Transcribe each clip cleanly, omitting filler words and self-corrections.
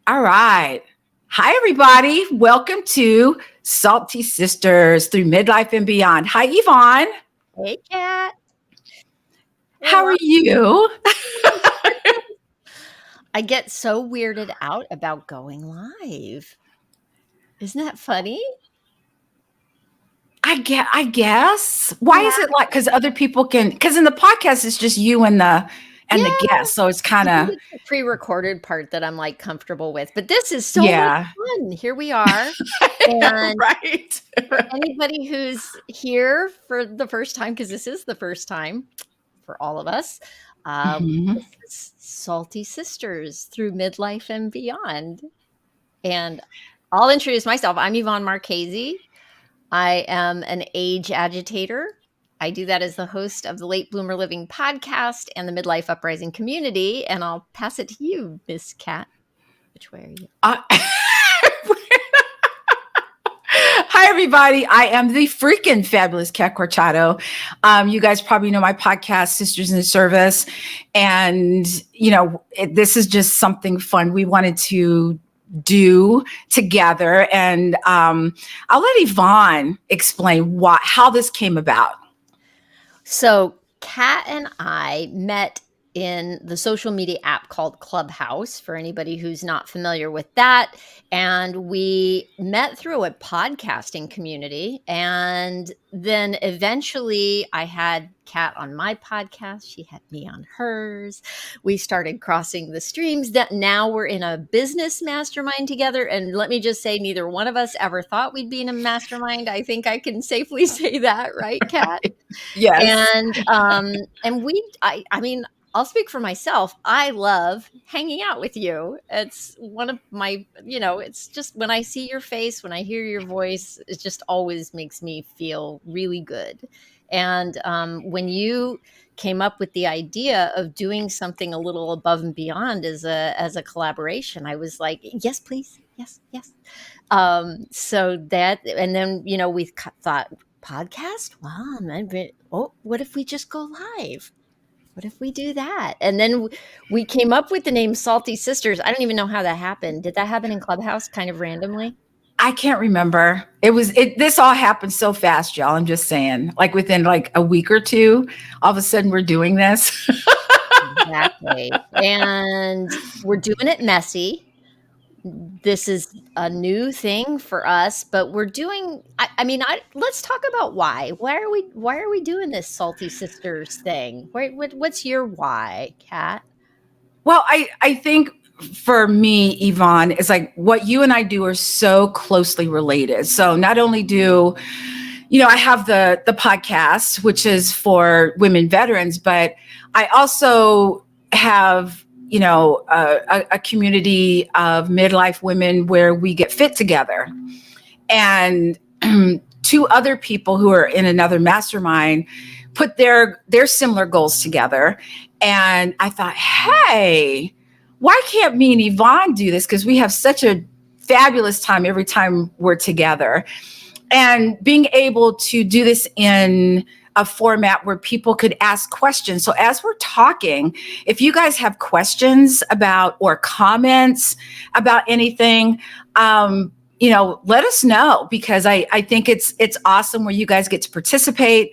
All right. Hi, everybody. Welcome to Salty Sisters through Midlife and Beyond. Hi, Yvonne. Hey, Kat. We're How are live. you? I get so weirded out about going live. Isn't that funny? I guess. Why Yeah. is it like? Because other people can. Because in the podcast, it's just you and the Yeah. guest, so it's kind I think of it's the pre-recorded part that I'm like comfortable with. But this is so much yeah. fun. Here we are. And Right. for anybody who's here for the first time, because this is the first time for all of us, Mhm. this is Salty Sisters through Midlife and Beyond. And I'll introduce myself. I'm Yvonne Marchese. I am an age agitator. I do that as the host of the Late Bloomer Living podcast and the Midlife Uprising community. And I'll pass it to you, Miss Cat. Which way are you? Uh, Hi, everybody. I am the freaking fabulous Cat Corchado. You guys probably know my podcast, Sisters in the Service. And, this is just something fun we wanted to do together. And I'll let Yvonne explain how this came about. So, Kat and I met in the social media app called Clubhouse, for anybody who's not familiar with that. And we met through a podcasting community. And then eventually I had Kat on my podcast. She had me on hers. We started crossing the streams. That now we're in a business mastermind together. And let me just say, neither one of us ever thought we'd be in a mastermind. I think I can safely say that, right, Kat? Yes. And I mean, I'll speak for myself. I love hanging out with you. It's one of my, it's just when I see your face, when I hear your voice, it just always makes me feel really good. And when you came up with the idea of doing something a little above and beyond as a collaboration, I was like, yes, please, yes, yes. So that, and then we thought podcast. Wow, what if we just go live? What if we do that? And then we came up with the name Salty Sisters. I don't even know how that happened. Did that happen in Clubhouse kind of randomly? I can't remember. This all happened so fast, y'all. I'm just saying, like within like a week or two, all of a sudden we're doing this. Exactly. And we're doing it messy. This is a new thing for us, but we're doing let's talk about why. Why are we doing this Salty Sisters thing? What's your why, Kat? Well, I think for me, Yvonne, is like what you and I do are so closely related. So not only do, I have the podcast, which is for women veterans, but I also have, a community of midlife women where we get fit together. And two other people who are in another mastermind put their similar goals together. And I thought, hey, why can't me and Yvonne do this? Because we have such a fabulous time every time we're together. And being able to do this in a format where people could ask questions. So as we're talking, if you guys have questions about or comments about anything, let us know, because I think it's awesome where you guys get to participate.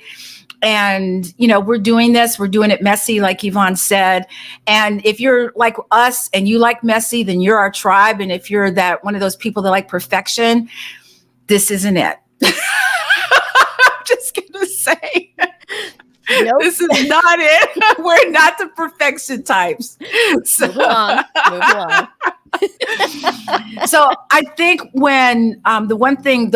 And, we're doing it messy, like Yvonne said. And if you're like us and you like messy, then you're our tribe. And if you're that one of those people that like perfection, this isn't it. I'm just going to say, Nope. this is not it. We're not the perfection types. So, Move along. Move along. so I think when the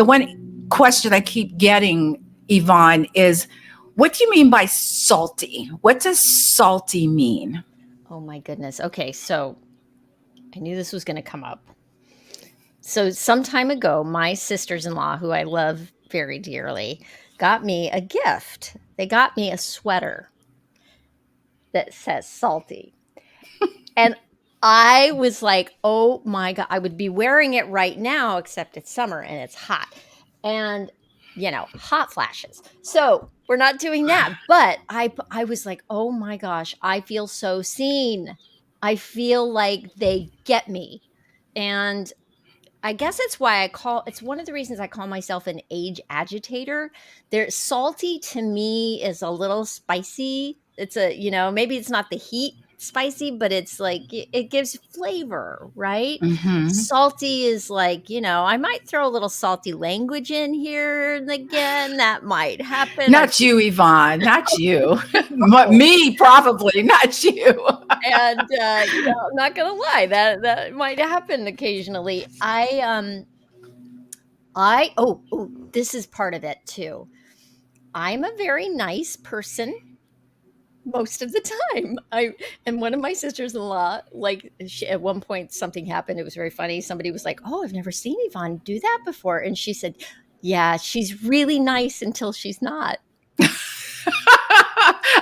one question I keep getting, Yvonne, is what do you mean by salty? What does salty mean? Oh my goodness. Okay, so I knew this was going to come up. So some time ago, my sisters-in-law, who I love very dearly, got me a gift. They got me a sweater that says salty. And I was like, oh my God, I would be wearing it right now, except it's summer and it's hot. And, hot flashes. So we're not doing that. But I was like, oh my gosh, I feel so seen. I feel like they get me. And I guess it's one of the reasons I call myself an age agitator. Salty to me is a little spicy. Maybe it's not the heat spicy, but it's like it gives flavor, right? Hmm. Salty is like, I might throw a little salty language in here and again. That might happen. Not you, Yvonne, not you. Oh, Me, probably, not you. and I'm not gonna lie, that might happen occasionally. This is part of it too. I'm a very nice person most of the time. I and one of my sisters-in-law, like, at one point something happened. It was very funny. Somebody was like, "Oh, I've never seen Yvonne do that before," and she said, "Yeah, she's really nice until she's not."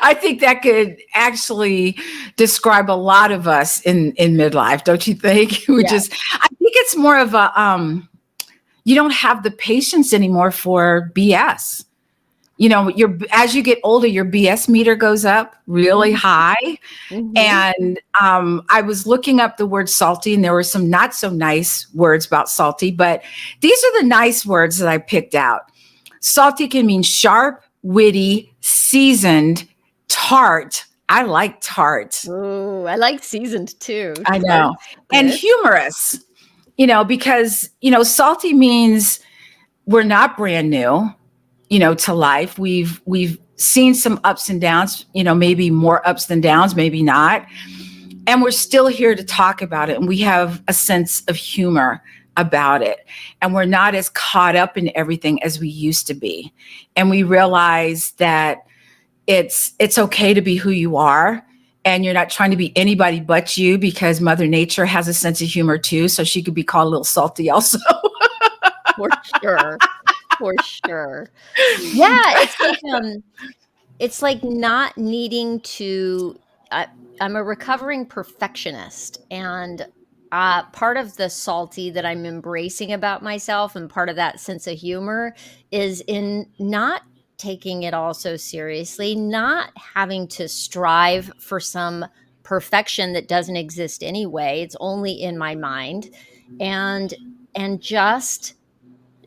I think that could actually describe a lot of us in midlife, don't you think? Yeah, I think it's more of a you don't have the patience anymore for BS. As you get older, your BS meter goes up really mhm, high. mhm. And I was looking up the word salty, and there were some not so nice words about salty, but these are the nice words that I picked out. Salty can mean sharp, witty, seasoned, tart. I like tart. Ooh, I like seasoned too. I know. Tart's And good. humorous, because, salty means we're not brand new, to life. We've seen some ups and downs, maybe more ups than downs, maybe not. And we're still here to talk about it. And we have a sense of humor about it. And we're not as caught up in everything as we used to be. And we realize that it's okay to be who you are. And you're not trying to be anybody but you, because Mother Nature has a sense of humor too. So she could be called a little salty also. For sure. For sure. Yeah, it's like not needing to I, I'm a recovering perfectionist, and part of the salty that I'm embracing about myself, and part of that sense of humor, is in not taking it all so seriously, not having to strive for some perfection that doesn't exist anyway. It's only in my mind, and just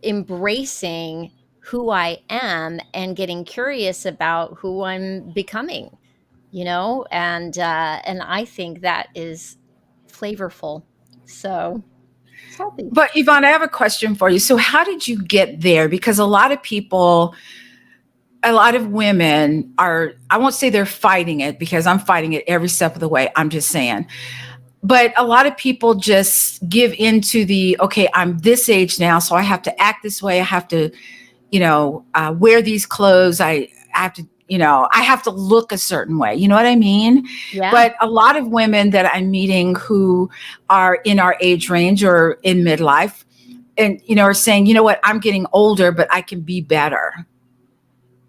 embracing who I am and getting curious about who I'm becoming, and I think that is flavorful. So salty. But Yvonne, I have a question for you. So how did you get there? Because a lot of women are, I won't say they're fighting it, because I'm fighting it every step of the way. I'm just saying. But a lot of people just give into okay, I'm this age now, so I have to act this way. I have to, wear these clothes. I have to, I have to look a certain way. You know what I mean? Yeah. But a lot of women that I'm meeting who are in our age range or in midlife, and, are saying, you know what, I'm getting older, but I can be better.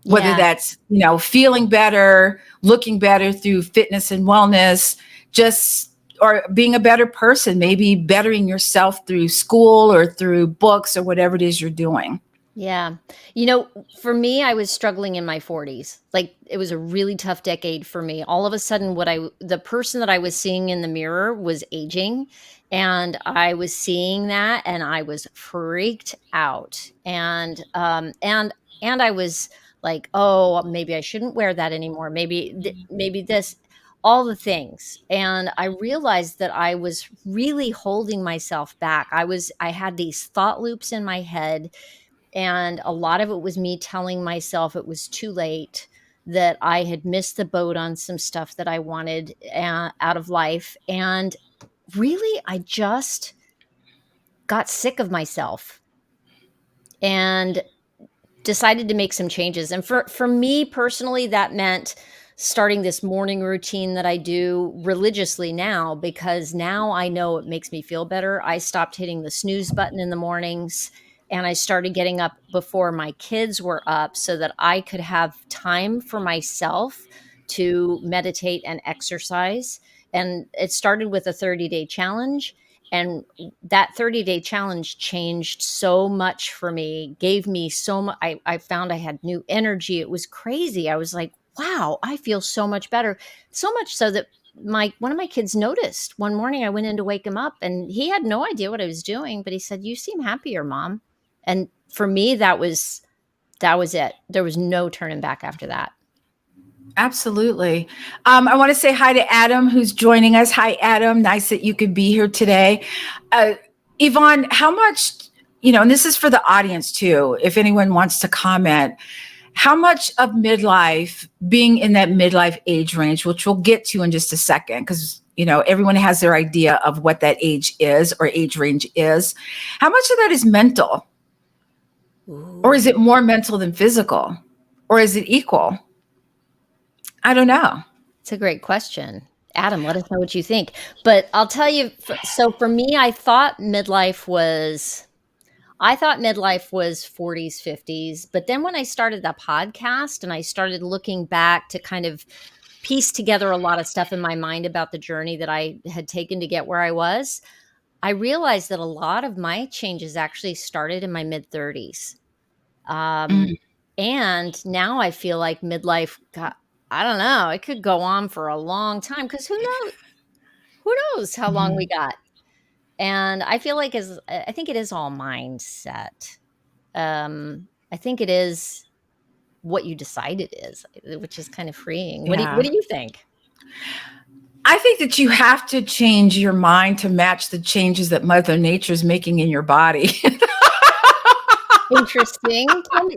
Whether Yeah. that's, feeling better, looking better through fitness and wellness, just, or being a better person, maybe bettering yourself through school or through books or whatever it is you're doing. Yeah. For me, I was struggling in my 40s. Like, it was a really tough decade for me. All of a sudden, the person that I was seeing in the mirror was aging, and I was seeing that, and I was freaked out. And I was like, "Oh, maybe I shouldn't wear that anymore. Maybe this, all the things." And I realized that I was really holding myself back. I had these thought loops in my head, and a lot of it was me telling myself it was too late, that I had missed the boat on some stuff that I wanted out of life. And really, I just got sick of myself and decided to make some changes. And for me personally, that meant starting this morning routine that I do religiously now, because now I know it makes me feel better. I stopped hitting the snooze button in the mornings, and I started getting up before my kids were up so that I could have time for myself to meditate and exercise. And it started with a 30-day challenge, and that 30-day challenge changed so much for me, gave me so much. I found I had new energy. It was crazy. I was like, wow, I feel so much better. So much so that one of my kids noticed one morning. I went in to wake him up, and he had no idea what I was doing, but he said, "You seem happier, Mom." And for me, that was it. There was no turning back after that. Absolutely. I want to say hi to Adam, who's joining us. Hi, Adam. Nice that you could be here today. Yvonne, how much, and this is for the audience too, if anyone wants to comment, how much of midlife, being in that midlife age range, which we'll get to in just a second, because everyone has their idea of what that age is or age range is. How much of that is mental? Ooh. Or is it more mental than physical? Or is it equal? I don't know. It's a great question. Adam, let us know what you think. But I'll tell you, so for me, I thought midlife was 40s, 50s. But then when I started the podcast and I started looking back to kind of piece together a lot of stuff in my mind about the journey that I had taken to get where I was, I realized that a lot of my changes actually started in my mid 30s. And now I feel like midlife I don't know, it could go on for a long time, because who knows how long we got. And I feel like I think it is all mindset. I think it is what you decide it is, which is kind of freeing. Yeah. What do you think? I think that you have to change your mind to match the changes that Mother Nature is making in your body. Interesting.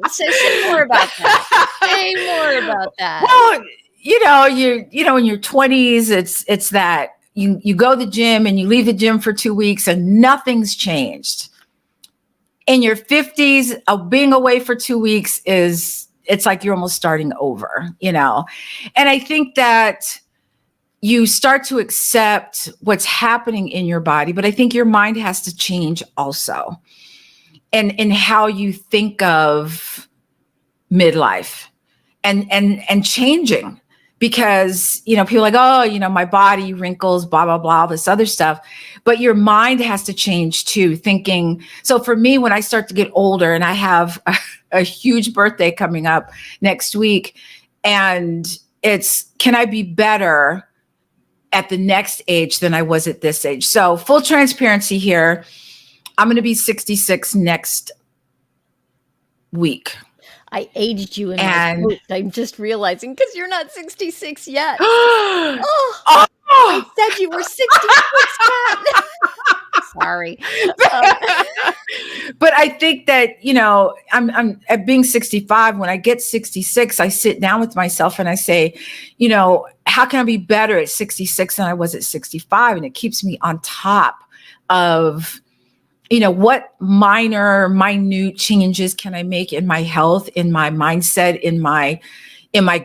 Say more about that. Say more about that. Well, in your 20s, it's that you go to the gym and you leave the gym for 2 weeks and nothing's changed. In your 50s, being away for 2 weeks it's like you're almost starting over, And I think that you start to accept what's happening in your body, but I think your mind has to change also. And in how you think of midlife and changing, because, people are like, oh, my body wrinkles, blah, blah, blah, this other stuff, but your mind has to change too, thinking. So for me, when I start to get older, and I have a huge birthday coming up next week, and it's, can I be better at the next age than I was at this age? So full transparency here. I'm going to be 66 next week. I aged you in my quote. I'm just realizing, because you're not 66 yet. I said you were 66, Kat. Sorry. But I think that, I'm at being 65. When I get 66, I sit down with myself and I say, how can I be better at 66 than I was at 65? And it keeps me on top of, what minute changes can I make in my health, in my mindset, in my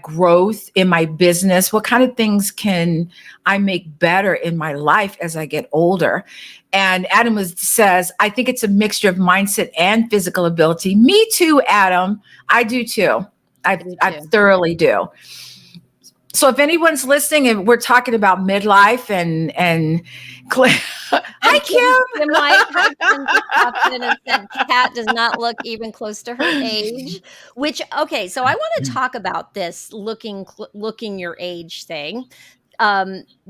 growth, in my business? What kind of things can I make better in my life as I get older? And Adam says, I think it's a mixture of mindset and physical ability. Me too, Adam. I do too. I thoroughly do. So if anyone's listening and we're talking about midlife and hi, Kim. Kat does not look even close to her age, which, okay. So I want to talk about this looking your age thing,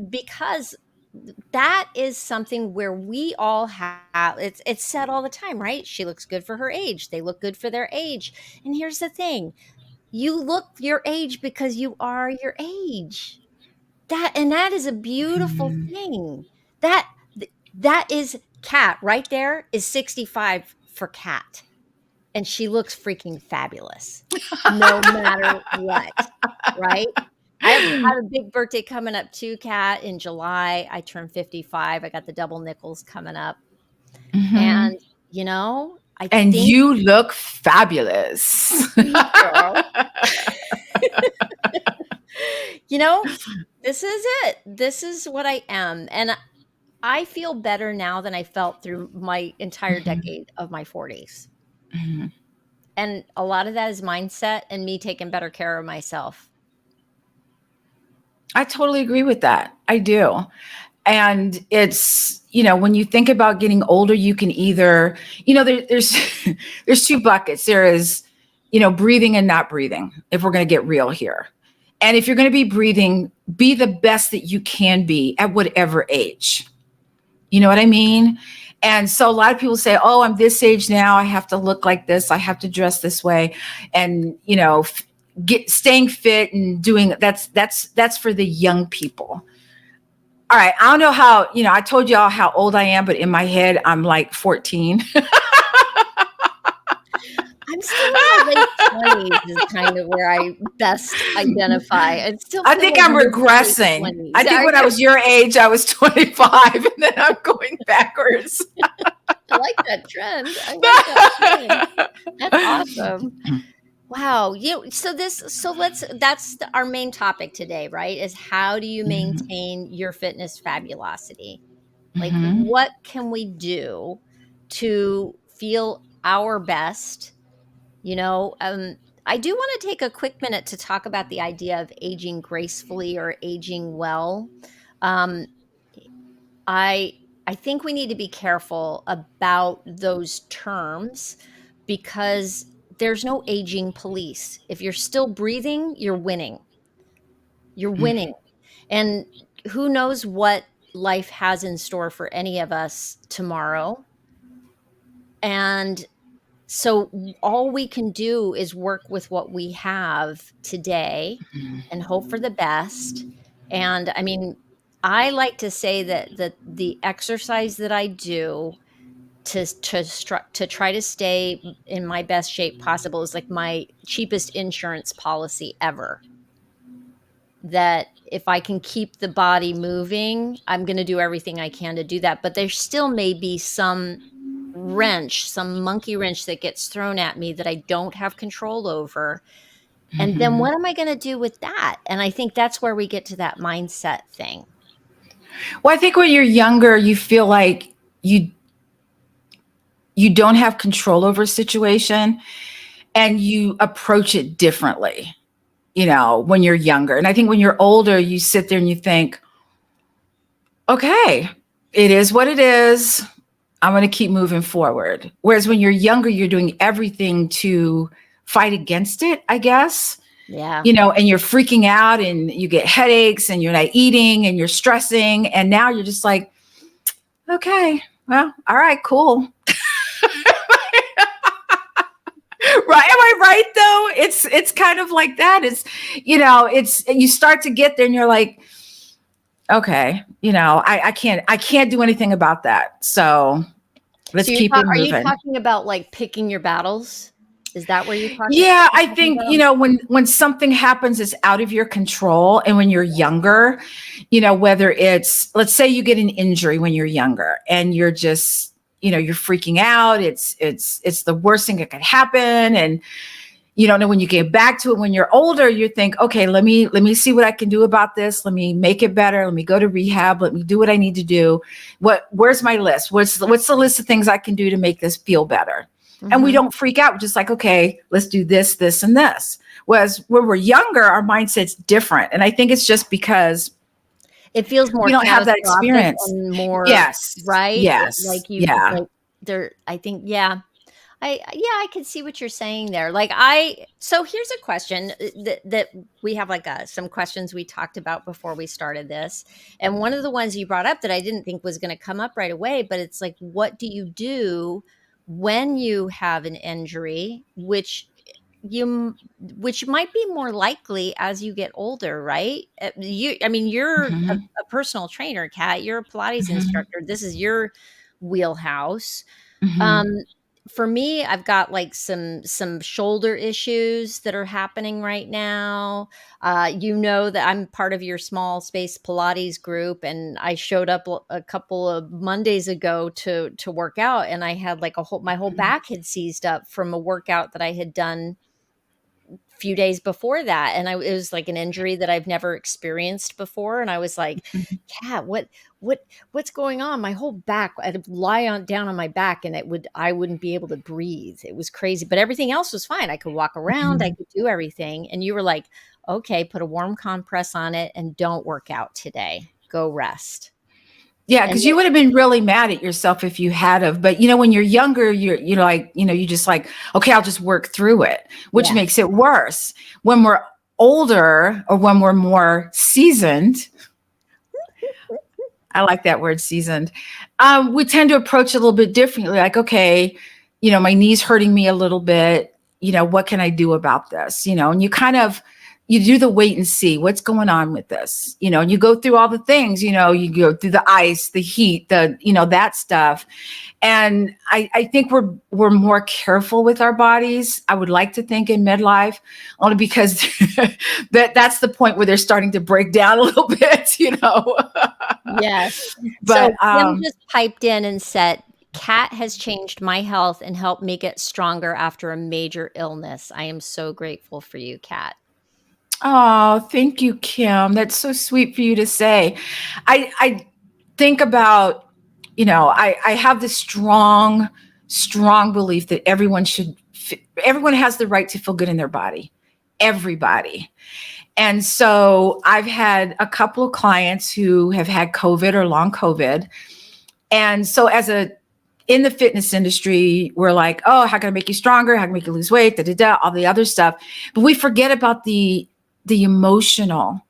because that is something where we all have, it's said all the time, right? She looks good for her age. They look good for their age. And here's the thing. You look your age because you are your age. That is a beautiful thing. That is Kat right there is 65 for Kat. And she looks freaking fabulous no matter what, right? I have a big birthday coming up too, Kat, in July. I turn 55. I got the double nickels coming up. Mm-hmm. And, I think you look fabulous. Girl. This is it. This is what I am. And I feel better now than I felt through my entire decade of my 40s. Mm-hmm. And a lot of that is mindset and me taking better care of myself. I totally agree with that. I do. And it's, when you think about getting older, you can either, there's two buckets. There is, breathing and not breathing, if we're going to get real here. And if you're going to be breathing, be the best that you can be at whatever age. You know what I mean? And so a lot of people say, oh, I'm this age now. I have to look like this. I have to dress this way. And, staying fit and doing that's for the young people. All right. I don't know how, I told y'all how old I am, but in my head, I'm like 14. I'm still in my late 20s is kind of where I best identify. I think I'm regressing. I think when I was your age, I was 25 and then I'm going backwards. I like that trend. That's awesome. Wow. That's our main topic today, right? Is how do you maintain your fitness fabulosity? Like, what can we do to feel our best? I do want to take a quick minute to talk about the idea of aging gracefully or aging well. Um, I think we need to be careful about those terms because there's no aging police. If you're still breathing, you're winning. You're winning. And who knows what life has in store for any of us tomorrow. And so all we can do is work with what we have today and hope for the best. And I mean, I like to say that the exercise that I do to try to stay in my best shape possible is like my cheapest insurance policy ever. That if I can keep the body moving, I'm going to do everything I can to do that. But there still may be some monkey wrench that gets thrown at me that I don't have control over. And then what am I going to do with that? And I think that's where we get to that mindset thing. Well, I think when you're younger, you feel like you don't have control over a situation and you approach it differently, when you're younger. And I think when you're older, you sit there and you think, okay, it is what it is. I'm going to keep moving forward. Whereas when you're younger, you're doing everything to fight against it, I guess. Yeah. And you're freaking out and you get headaches and you're not eating and you're stressing. And now you're just like, okay, well, all right, cool. Right. Am I right though? It's kind of like that. It's, you start to get there and you're like, okay, I can't do anything about that. So let's keep it moving. Are you talking about like picking your battles? Is that where you're talking? Yeah, I think, when something happens, it's out of your control. And when you're younger, whether it's, let's say you get an injury when you're younger and you're just, you're freaking out. It's the worst thing that could happen. And you don't know when you get back to it. When you're older, you think, okay, let me see what I can do about this. Let me make it better. Let me go to rehab. Let me do what I need to do. Where's my list? What's the list of things I can do to make this feel better? And we don't freak out. We're just like, okay, let's do this, this, and this. Whereas when we're younger, our mindset's different. And I think it's just because it feels more, we don't have that experience. And more, yes. Right. Yes. Like you, yeah. Like there, I think, yeah. I can see what you're saying there. So here's a question that we have some questions we talked about before we started this. And one of the ones you brought up that I didn't think was going to come up right away, but it's like, what do you do when you have an injury, which might be more likely as you get older, right? You're a personal trainer, Kat. You're a Pilates instructor. This is your wheelhouse. For me, I've got like some shoulder issues that are happening right now. That I'm part of your small space Pilates group, and I showed up a couple of Mondays ago to work out, and I had like my whole back had seized up from a workout that I had done few days before that. And it was like an injury that I've never experienced before. And I was like, Kat, what's going on? My whole back, I'd lie down on my back and I wouldn't be able to breathe. It was crazy, but everything else was fine. I could walk around, I could do everything. And you were like, okay, put a warm compress on it and don't work out today. Go rest. Yeah, because you would have been really mad at yourself if you had of. But when you're younger, you're just like, okay, I'll just work through it, which makes it worse. When we're older or when we're more seasoned, I like that word, seasoned, we tend to approach it a little bit differently. Like, okay, my knee's hurting me a little bit. What can I do about this? And you do the wait and see what's going on with this, and you go through all the things, you go through the ice, the heat, that stuff. And I think we're more careful with our bodies. I would like to think in midlife, only because that's the point where they're starting to break down a little bit. Yes. But So Kim just piped in and said, Kat has changed my health and helped me get stronger after a major illness. I am so grateful for you, Kat. Oh, thank you, Kim. That's so sweet for you to say. I think about, I have this strong belief that everyone has the right to feel good in their body. Everybody. And so I've had a couple of clients who have had COVID or long COVID. And so in the fitness industry, we're like, oh, how can I make you stronger? How can I make you lose weight? All the other stuff. But we forget about the emotional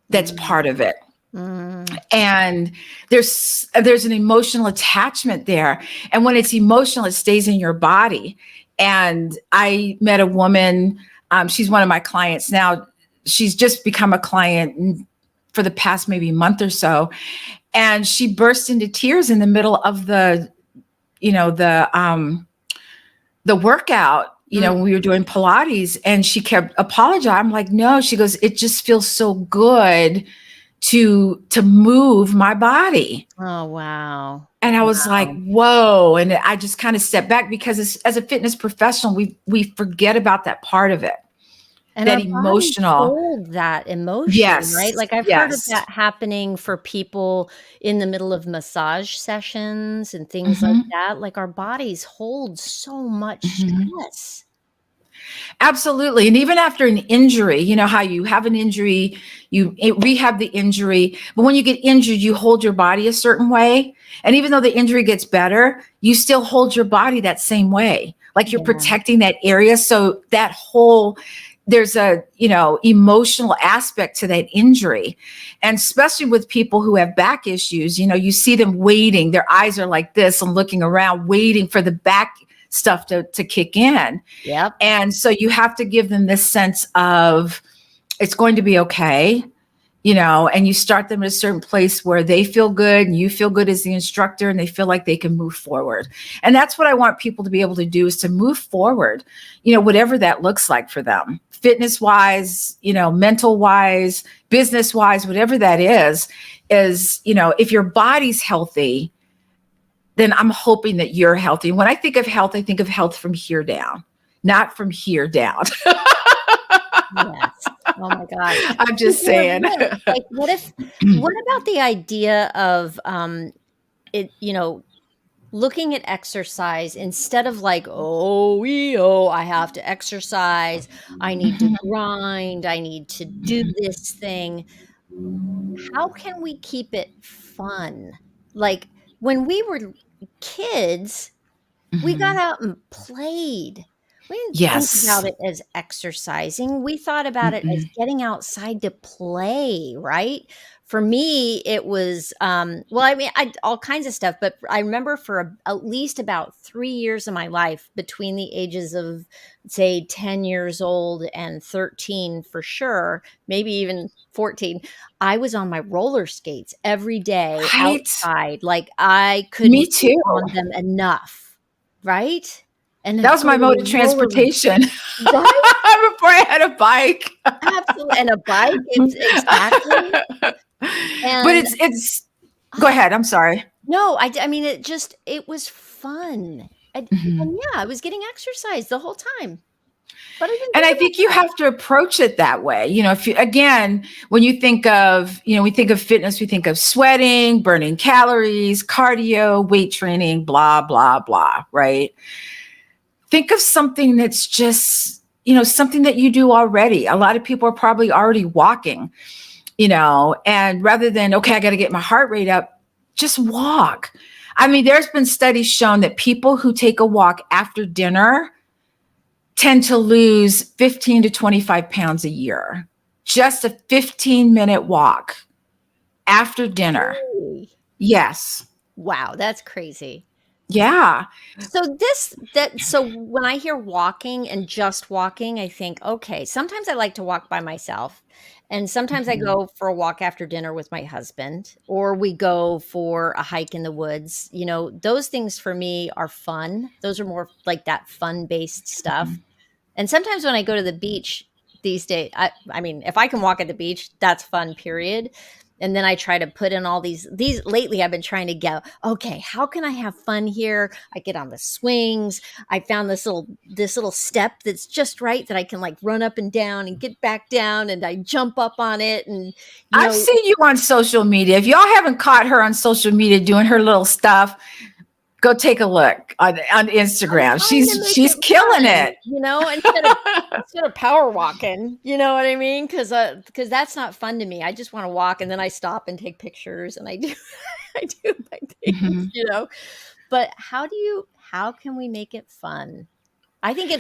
that's part of it. And there's an emotional attachment there. And when it's emotional, it stays in your body. And I met a woman, she's one of my clients now. She's just become a client for the past maybe month or so. And she burst into tears in the middle of the workout, when we were doing Pilates, and she kept apologizing. I'm like, no, she goes, it just feels so good to move my body. Oh, wow. And I was like, whoa. And I just kind of stepped back because as a fitness professional, we forget about that part of it. And that our emotional hold that emotion, yes right? Like I've heard of that happening for people in the middle of massage sessions and things like that. Like our bodies hold so much stress. Absolutely. And even after an injury, how you have an injury, you rehab the injury, but when you get injured, you hold your body a certain way. And even though the injury gets better, you still hold your body that same way. Like you're protecting that area. So that there's a, emotional aspect to that injury. And especially with people who have back issues, you see them waiting, their eyes are like this and looking around, waiting for the back stuff to kick in. Yep. And so you have to give them this sense of it's going to be okay, and you start them at a certain place where they feel good and you feel good as the instructor and they feel like they can move forward. And that's what I want people to be able to do, is to move forward, whatever that looks like for them, fitness wise, mental wise, business wise, whatever that is, if your body's healthy, then I'm hoping that you're healthy. When I think of health, I think of health from here down, not from here down. Yes. Oh my God. I'm just saying. Like, what about the idea of it, looking at exercise instead of like, I have to exercise, I need to grind, I need to do this thing. How can we keep it fun? Like when we were kids, we got out and played. We didn't think about it as exercising. We thought about it as getting outside to play, right? For me, it was, all kinds of stuff, but I remember for at least about 3 years of my life, between the ages of, say, 10 years old and 13 for sure, maybe even 14, I was on my roller skates every day outside. Like I couldn't Me too. get on them enough, right? And that was my mode of transportation. Right? Before I had a bike. Absolutely. And a bike, exactly. But it's go ahead. I'm sorry. No, I mean, it was fun. And yeah, I was getting exercise the whole time. But I think you have to approach it that way. When you think of, we think of fitness, we think of sweating, burning calories, cardio, weight training, blah, blah, blah, right? Think of something that's just, something that you do already. A lot of people are probably already walking, and rather than, okay, I got to get my heart rate up, just walk. I mean, there's been studies shown that people who take a walk after dinner tend to lose 15 to 25 pounds a year. Just a 15-minute walk after dinner. Really? Yes. Wow, that's crazy. Yeah. So when I hear walking and just walking, I think, okay, sometimes I like to walk by myself. And sometimes I Mhm. go for a walk after dinner with my husband, or we go for a hike in the woods. Those things for me are fun. Those are more like that fun-based stuff. Mhm. And sometimes when I go to the beach these days, I mean, if I can walk at the beach, that's fun, period. And then I try to put in all these lately I've been trying to go, okay, how can I have fun here? I get on the swings. I found this little step that's just right that I can like run up and down and get back down, and I jump up on it, and you I've know, seen you on social media. If y'all haven't caught her on social media doing her little stuff, go take a look on I'm Instagram. trying to make She's it killing fun, it. instead of power walking, you know what I mean? Because that's not fun to me. I just wanna walk, and then I stop and take pictures, and I do I do my things, Mhm. you know? But how can we make it fun? I think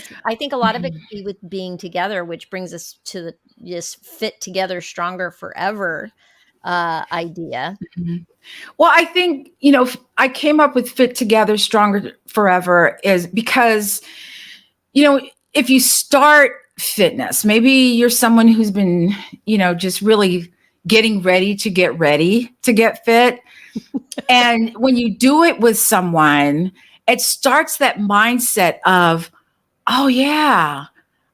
a lot of it Mhm. could be with being together, which brings us to this fit together stronger forever, idea. Mhm. Well, I think, I came up with Fit Together Stronger Forever is because, you know, if you start fitness, maybe you're someone who's been, just really getting ready to get fit. And when you do it with someone, it starts that mindset of, oh, yeah,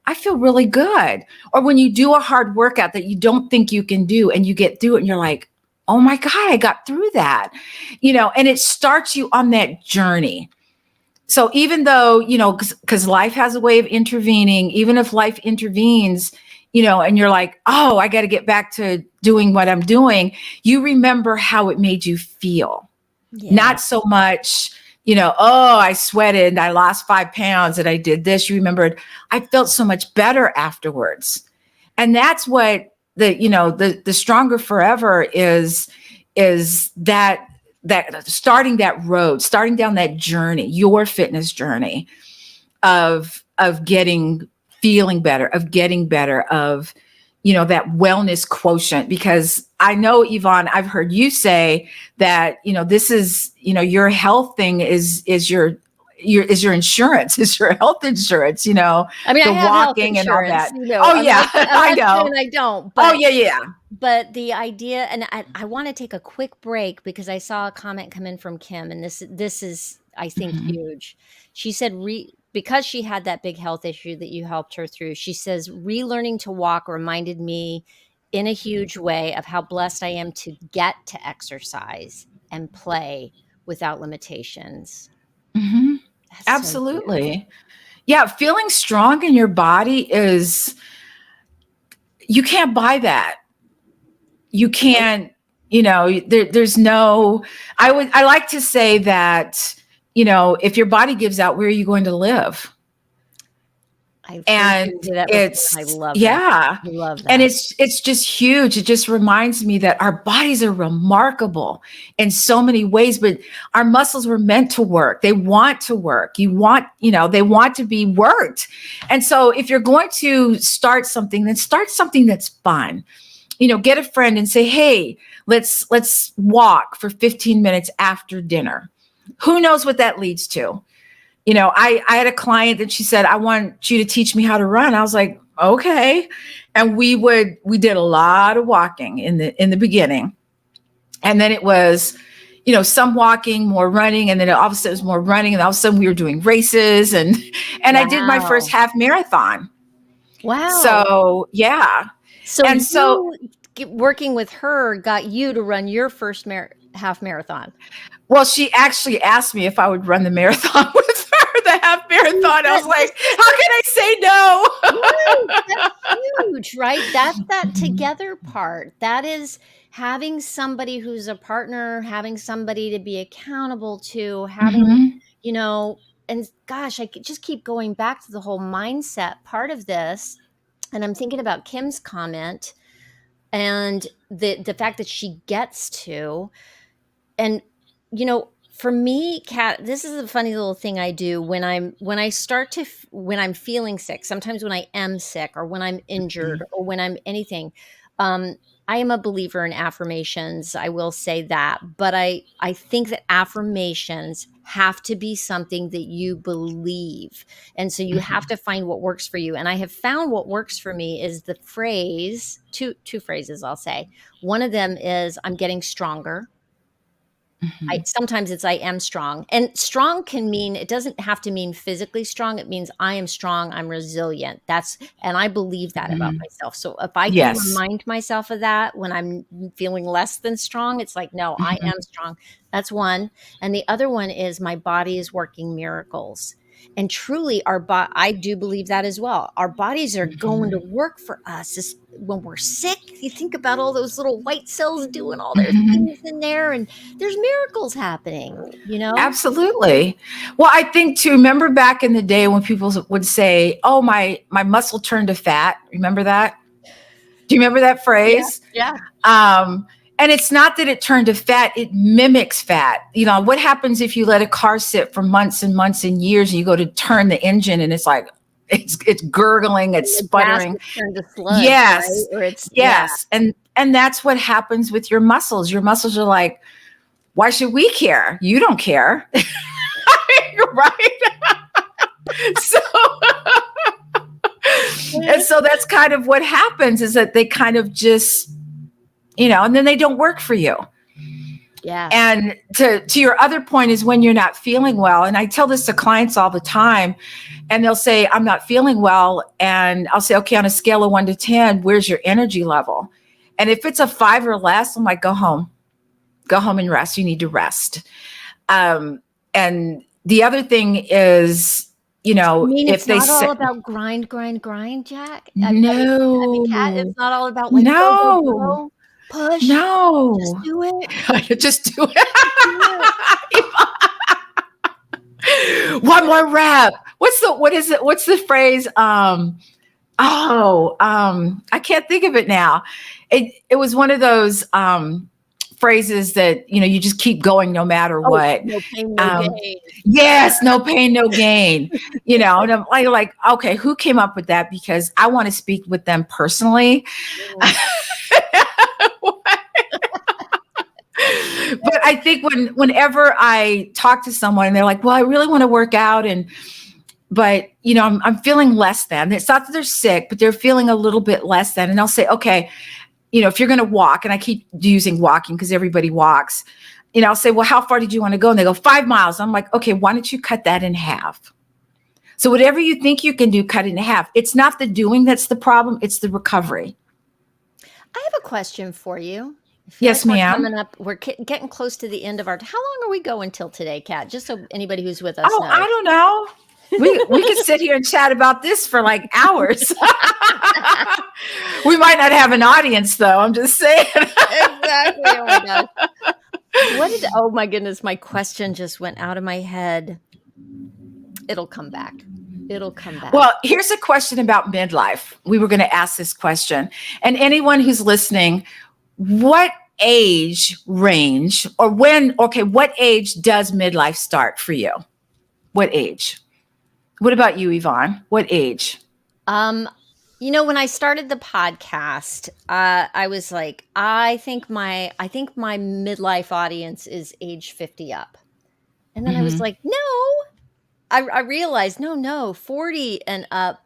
I feel really good. Or when you do a hard workout that you don't think you can do and you get through it and you're like, oh my God, I got through that. And it starts you on that journey. So even though, because life has a way of intervening, even if life intervenes, and you're like, oh, I got to get back to doing what I'm doing, you remember how it made you feel. Yeah. Not so much, oh, I sweated and I lost 5 pounds and I did this. You remembered, I felt so much better afterwards. And that's what the stronger forever is that starting that road, starting down that journey, your fitness journey of feeling better, of getting better, of that wellness quotient. Because I know, Yvonne, I've heard you say that this is your health thing is your insurance, is your health insurance, I mean, I the have health walking and all insurance, that. Oh I'm yeah, I'm I not saying know. I don't, Oh but yeah, yeah. the idea, and I wanna take a quick break because I saw a comment come in from Kim, and this is, I think, Mhm. huge. She said because she had that big health issue that you helped her through, she says, "Relearning to walk reminded me in a huge way of how blessed I am to get to exercise and play without limitations." Mhm. That's so huge. Absolutely. Yeah, feeling strong in your body is, you can't buy that. You Nope. can't, there's no, I like to say that, if your body gives out, where are you going to live? I've heard And you say that before, and I it's, love that. yeah. I love And that. it's just huge. It just reminds me that our bodies are remarkable in so many ways, but our muscles were meant to work. They want to work. They want to be worked. And so if you're going to start something, then start something that's fun. Get a friend and say, hey, let's walk for 15 minutes after dinner. Who knows what that leads to? I had a client that she said, I want you to teach me how to run. I was like, okay. And we did a lot of walking in the beginning. And then it was, some walking, more running. And then all of a sudden it was more running. And all of a sudden we were doing races and I did my first Wow. half marathon. Wow. So yeah. So And so, you working with her got you to run your first half marathon. well, she actually asked me if I would run the marathon with her, the half See, marathon. I was this like, is how can I say right, that's no? huge, right? That's that Mhm. together part. That is having somebody who's a partner, having somebody to be accountable to, Mhm. you know, and gosh, I could just keep going back to the whole mindset part of this. And I'm thinking about Kim's comment and the fact that she gets to, and, you know, For me, Kat, this is a funny little thing I do when when I'm feeling sick. Sometimes when I am sick, or when I'm injured, or when I'm anything. Um, I am a believer in affirmations. I will say that, but I think that affirmations have to be something that you believe, and so you have Mhm. to find what works for you. And I have found what works for me is the phrase, two phrases I'll say. One of them is I'm getting stronger. Mhm. Sometimes it's I am strong. And strong can mean, it doesn't have to mean physically strong. It means I am strong, I'm resilient. And I believe that about Mhm. myself. So if I can Yes. remind myself of that when I'm feeling less than strong, it's like, no, I Mhm. am strong. That's one. And the other one is my body is working miracles. And truly, I do believe that as well. Our bodies are going to Mhm. work for us. When we're sick, you think about all those little white cells doing all their Mhm. things in there, and there's miracles happening, you know? Absolutely. Well, I think too, remember back in the day when people would say, "Oh, my muscle turned to fat." Remember that? Do you remember that Yeah, phrase? yeah. Um, and it's not that it turned to fat, it mimics fat. You know, what happens if you let a car sit for months and months and years and you go to turn the engine and it's like it's gurgling, it's And the gas sputtering. is turned to sludge, right? Yes. Or it's yeah. Yes. And that's what happens with your muscles. Your muscles are like, why should we care? You don't care. Right? So and so that's kind of what happens is that they kind of just, and then they don't work for you. Yeah. And to your other point is when you're not feeling well. And I tell this to clients all the time, and they'll say, I'm not feeling well. And I'll say, okay, on a scale of 1 to 10, where's your energy level? And if it's a 5 or less, I'm like, go home and rest. You need to rest. And the other thing is, You mean if it's they not all say, about grind, grind, grind, Jack? I mean, Kat, it's no, not all about like go, go, no, go, push, just no, do it. just do Just do it. it. One more rep. What is it? What's the phrase? I can't think of it now. It was one of those phrases that you just keep going no matter Oh, what. no pain, no Um, gain. yes, no pain, no gain. And I'm like, okay, who came up with that? Because I want to speak with them personally. Mhm. But I think whenever I talk to someone and they're like, well, I really want to work out but I'm feeling less than. It's not that they're sick, but they're feeling a little bit less than. And I'll say, okay, if you're going to walk, and I keep using walking because everybody walks, I'll say, well, how far did you want to go? And they go 5 miles. I'm like, okay, why don't you cut that in half? So whatever you think you can do, cut it in half. It's not the doing that's the problem. It's the recovery. I have a question for you. I feel like Yes, ma'am. we're getting close to the end of our, how long are we going till today, Kat? Just so anybody who's with us Oh, I knows. don't know. We could sit here and chat about this for like hours. We might not have an audience though. I'm just saying. Exactly. Oh my gosh. Oh my goodness, my question just went out of my head. It'll come back. It'll come back. Well, here's a question about midlife. We were going to ask this question. And anyone who's listening, what age range what age does midlife start for you? What age? What about you, Yvonne? What age? Um, when I started the podcast, I was like, I think my midlife audience is age 50 up. And then I was Mm-hmm. like, no. I realized, no, 40 and up,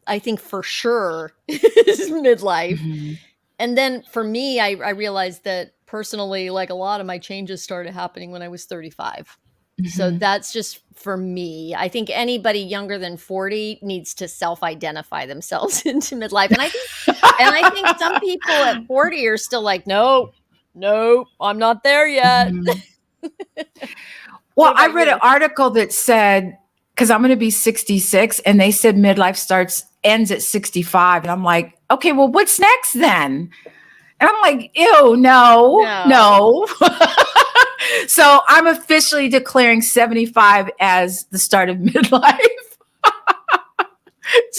I think for sure is midlife. Mm-hmm. And then for me, I realized that personally, like a lot of my changes started happening when I was 35. So Mm-hmm. that's just for me. I think anybody younger than 40 needs to self-identify themselves into midlife. And I think some people at 40 are still like, no, no, I'm not there yet. Mhm. What Well, I about read an you? article that said, because I'm going to be 66, and they said midlife ends at 65. And I'm like, okay, well, what's next then? And I'm like, ew, no, No. no. So I'm officially declaring 75 as the start of midlife.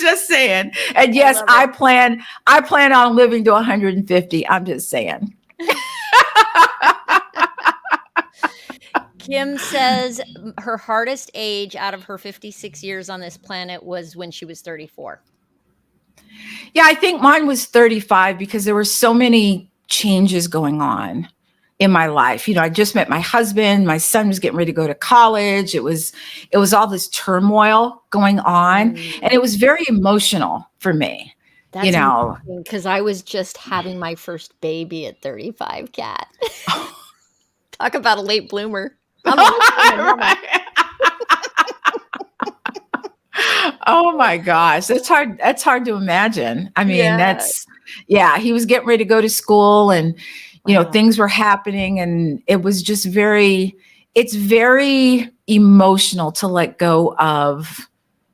Just saying. And I yes, love it. I plan on living to 150. I'm just saying. Kim says her hardest age out of her 56 years on this planet was when she was 34. Yeah, I think mine was 35 because there were so many changes going on in my life. I just met my husband, my son was getting ready to go to college. It was all this turmoil going on, and it was very emotional for me. That's amazing, because I was just having my first baby at 35, Kat. Talk about a late bloomer. I'm a late bloomer mama. Oh my gosh, that's hard. That's hard to imagine. I mean, he was getting ready to go to school, and things were happening, and it was just it's very emotional to let go of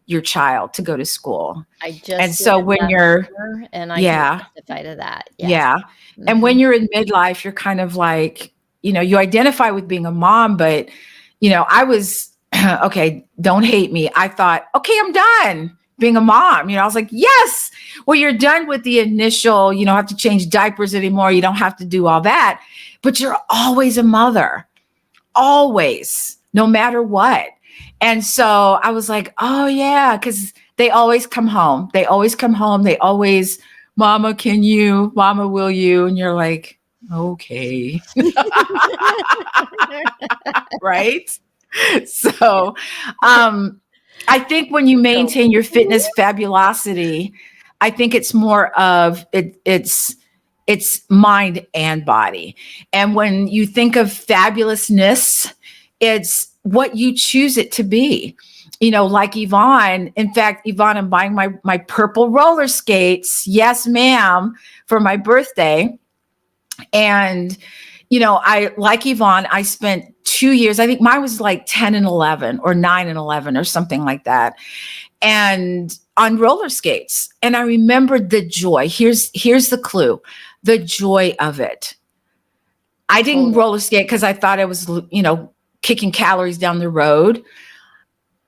your child to go to school. And so when you're, and I can testify to that. Yes. Yeah. Mm-hmm. And when you're in midlife, you're kind of like, you identify with being a mom, but I was, okay, don't hate me. I thought, okay, I'm done being a mom. I was like, yes, well, you're done with the initial, you don't have to change diapers anymore. You don't have to do all that, but you're always a mother, always, no matter what. And so I was like, oh yeah, because they always come home. They always, Mama, can you? Mama, will you? And you're like, okay. Right? So I think when you maintain your fitness fabulosity, I think it's more of it's mind and body. And when you think of fabulousness, it's what you choose it to be. Like Yvonne. In fact, Yvonne, I'm buying my purple roller skates. Yes, ma'am, for my birthday. And, I, like Yvonne, I spent 2 years, I think mine was like 10 and 11 or 9 and 11 or something like that. And on roller skates. And I remembered the joy. Here's the clue, the joy of it. I didn't roller skate because I thought I was, kicking calories down the road.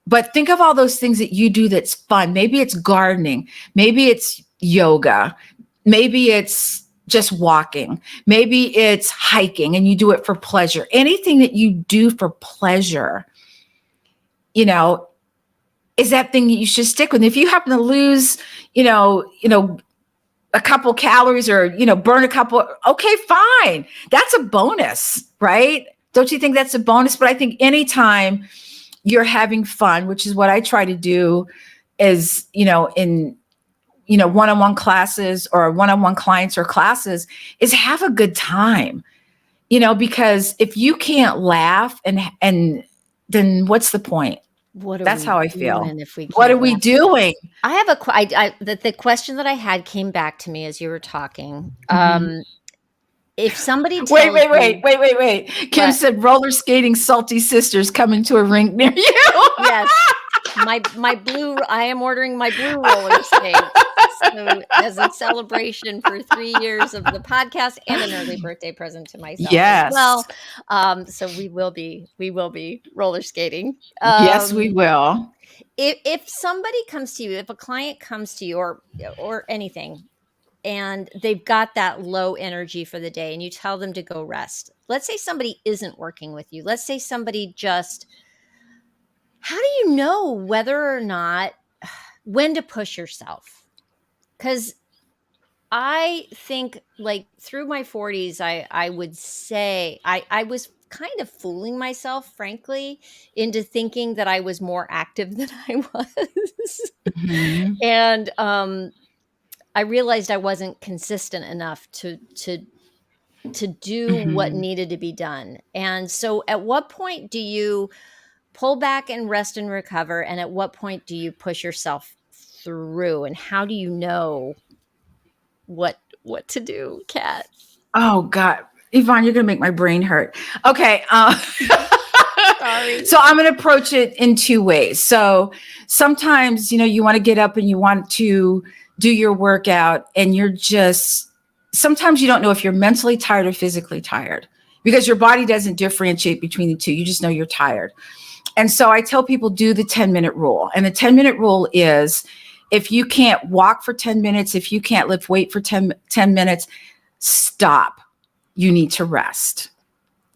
But think of all those things that you do that's fun. Maybe it's gardening. Maybe it's yoga. Maybe it's just walking. Maybe it's hiking and you do it for pleasure. Anything that you do for pleasure, is that thing that you should stick with. If you happen to lose, a couple calories or, burn a couple, okay, fine. That's a bonus, right? Don't you think that's a bonus? But I think anytime you're having fun, which is what I try to do is, in, one-on-one classes or one-on-one clients or classes, is have a good time, because if you can't laugh and then what's the point? That's how I feel. What are we doing? I have the question that I had came back to me as you were talking. Mm-hmm. If somebody tells wait. Kim said roller skating salty sisters coming to a rink near you. Yes. My blue, I am ordering my blue roller skates. So as a celebration for 3 years of the podcast and an early birthday present to myself as well. So we will be roller skating. Yes, we will. If somebody comes to you, if a client comes to you or anything, and they've got that low energy for the day and you tell them to go rest. Let's say somebody isn't working with you. Let's say somebody how do you know whether or not when to push yourself? Because I think like through my 40s, I would say I was kind of fooling myself, frankly, into thinking that I was more active than I was. Mm-hmm. And I realized I wasn't consistent enough to do mm-hmm. what needed to be done. And so at what point do you pull back and rest and recover? And at what point do you push yourself through? And how do you know what to do, Kat? Oh God, Yvonne, you're going to make my brain hurt. Okay. Sorry. So I'm going to approach it in two ways. So sometimes, you want to get up and you want to do your workout and sometimes you don't know if you're mentally tired or physically tired because your body doesn't differentiate between the two. You just know you're tired. And so I tell people do the 10-minute rule. And the 10-minute rule is if you can't walk for 10 minutes, if you can't lift weight for 10 minutes, stop. You need to rest.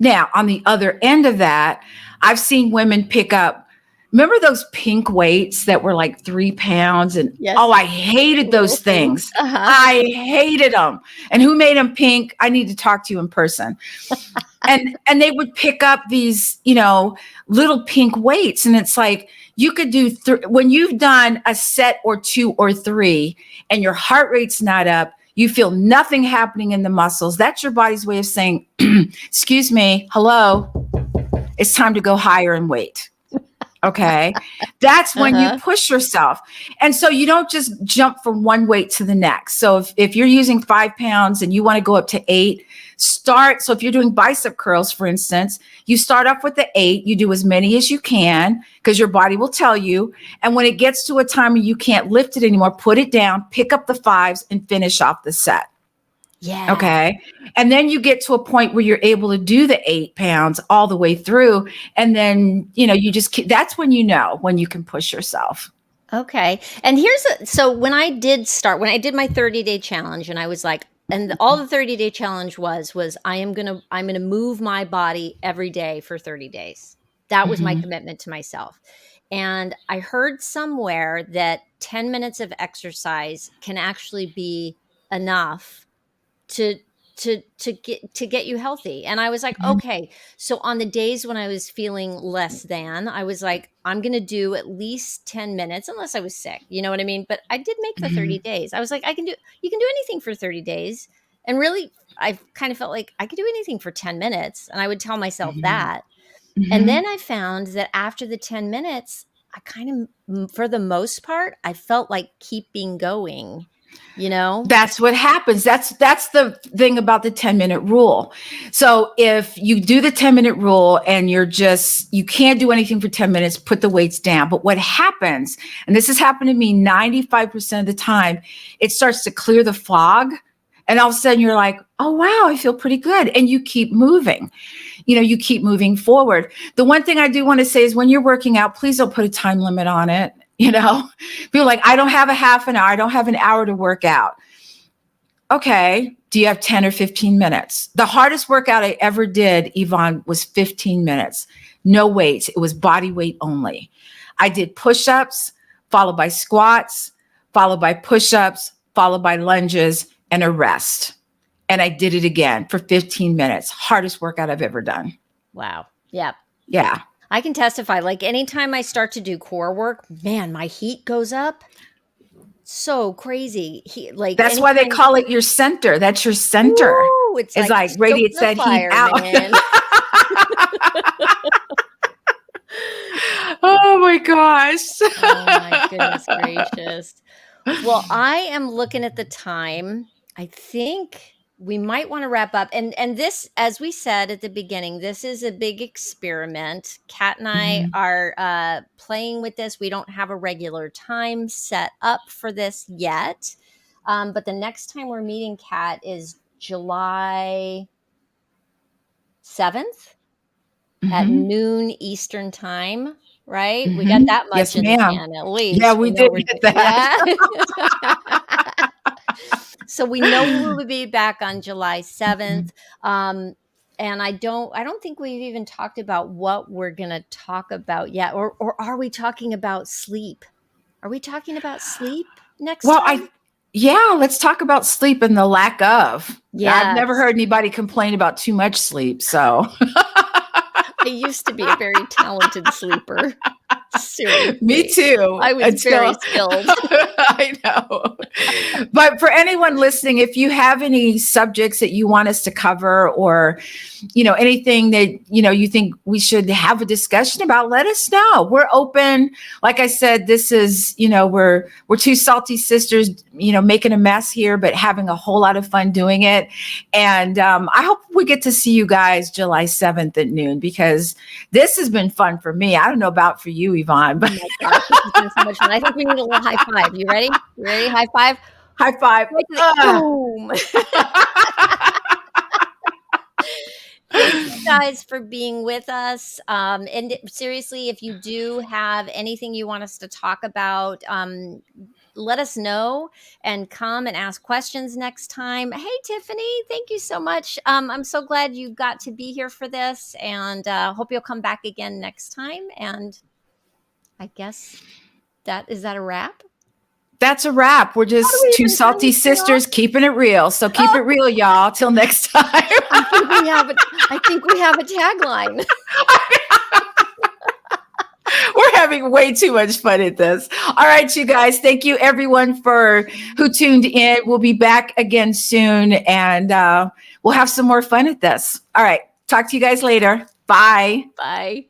Now, on the other end of that, I've seen women pick up, remember those pink weights that were like 3 pounds? And Yes. oh, I hated those things. Uh-huh. I hated them. And who made them pink? I need to talk to you in person. And they would pick up these, little pink weights. And it's like, you could do, when you've done a set or 2 or 3 and your heart rate's not up, you feel nothing happening in the muscles. That's your body's way of saying, excuse me, hello, it's time to go higher in weight. Okay. That's when you push yourself. And so you don't just jump from one weight to the next. So if you're using 5 pounds and you want to go up to 8, start. So if you're doing bicep curls, for instance, you start off with the 8, you do as many as you can because your body will tell you. And when it gets to a time where you can't lift it anymore, put it down, pick up the 5s and finish off the set. Yeah. Okay. And then you get to a point where you're able to do the 8 pounds all the way through. And then, you just, that's when when you can push yourself. Okay. And so when I did my 30-day challenge, and I was like, and all the 30-day challenge was I'm going to move my body every day for 30 days. That was my commitment to myself. And I heard somewhere that 10 minutes of exercise can actually be enough to get you healthy. And I was like, okay. So on the days when I was feeling less than, I was like, I'm going to do at least 10 minutes unless I was sick. You know what I mean? But I did make the 30 days. I was like, you can do anything for 30 days. And really, I kind of felt like I could do anything for 10 minutes. And I would tell myself that. And then I found that after the 10 minutes, I kind of, for the most part, I felt like keeping going. That's what happens. That's the thing about the 10-minute rule. So if you do the 10-minute rule and you can't do anything for 10 minutes, put the weights down. But what happens, and this has happened to me 95% of the time, it starts to clear the fog. And all of a sudden you're like, oh, wow, I feel pretty good. And you keep moving. You keep moving forward. The one thing I do want to say is when you're working out, please don't put a time limit on it. People like, I don't have a half an hour. I don't have an hour to work out. Okay. Do you have 10 or 15 minutes? The hardest workout I ever did, Yvonne, was 15 minutes. No weights. It was body weight only. I did push-ups, followed by squats, followed by push-ups, followed by lunges, and a rest. And I did it again for 15 minutes. Hardest workout I've ever done. Wow. Yeah. Yeah. I can testify. Like anytime I start to do core work, man, my heat goes up. So crazy. That's why they call it your center. That's your center. Ooh, it's like radiates that heat out. Oh my gosh. Oh my goodness gracious. Well, I am looking at the time. I think we might want to wrap up. And this, as we said at the beginning, this is a big experiment. Kat and I are playing with this. We don't have a regular time set up for this yet. But the next time we're meeting Kat is July 7th at noon Eastern time. Right? We got that much in the can at least. Yeah, we did get that. Yeah. So we know we will be back on July 7th. And I don't think we've even talked about what we're going to talk about yet. Or are we talking about sleep? Are we talking about sleep next time? Let's talk about sleep and the lack of. Yeah. I've never heard anybody complain about too much sleep. So I used to be a very talented sleeper. Seriously. Me too. I was very skilled. I know. But for anyone listening, if you have any subjects that you want us to cover or, anything that, you think we should have a discussion about, let us know. We're open. Like I said, this is, we're two salty sisters, making a mess here, but having a whole lot of fun doing it. And I hope we get to see you guys July 7th at noon because this has been fun for me. I don't know about for you, Yvonne, but oh my gosh, this has been so much fun. I think we need a little high five. You ready? You ready? High five. High five. Boom. Thank you guys for being with us. And seriously, if you do have anything you want us to talk about, let us know and come and ask questions next time. Hey, Tiffany, thank you so much. I'm so glad you got to be here for this, and hope you'll come back again next time. And I guess is that a wrap? That's a wrap. We're How do just we two even turn salty this thing off? sisters keeping it real. So keep it real, y'all. Till next time. I think we have a tagline. We're having way too much fun at this. All right, you guys. Thank you, everyone, for who tuned in. We'll be back again soon, and we'll have some more fun at this. All right. Talk to you guys later. Bye. Bye.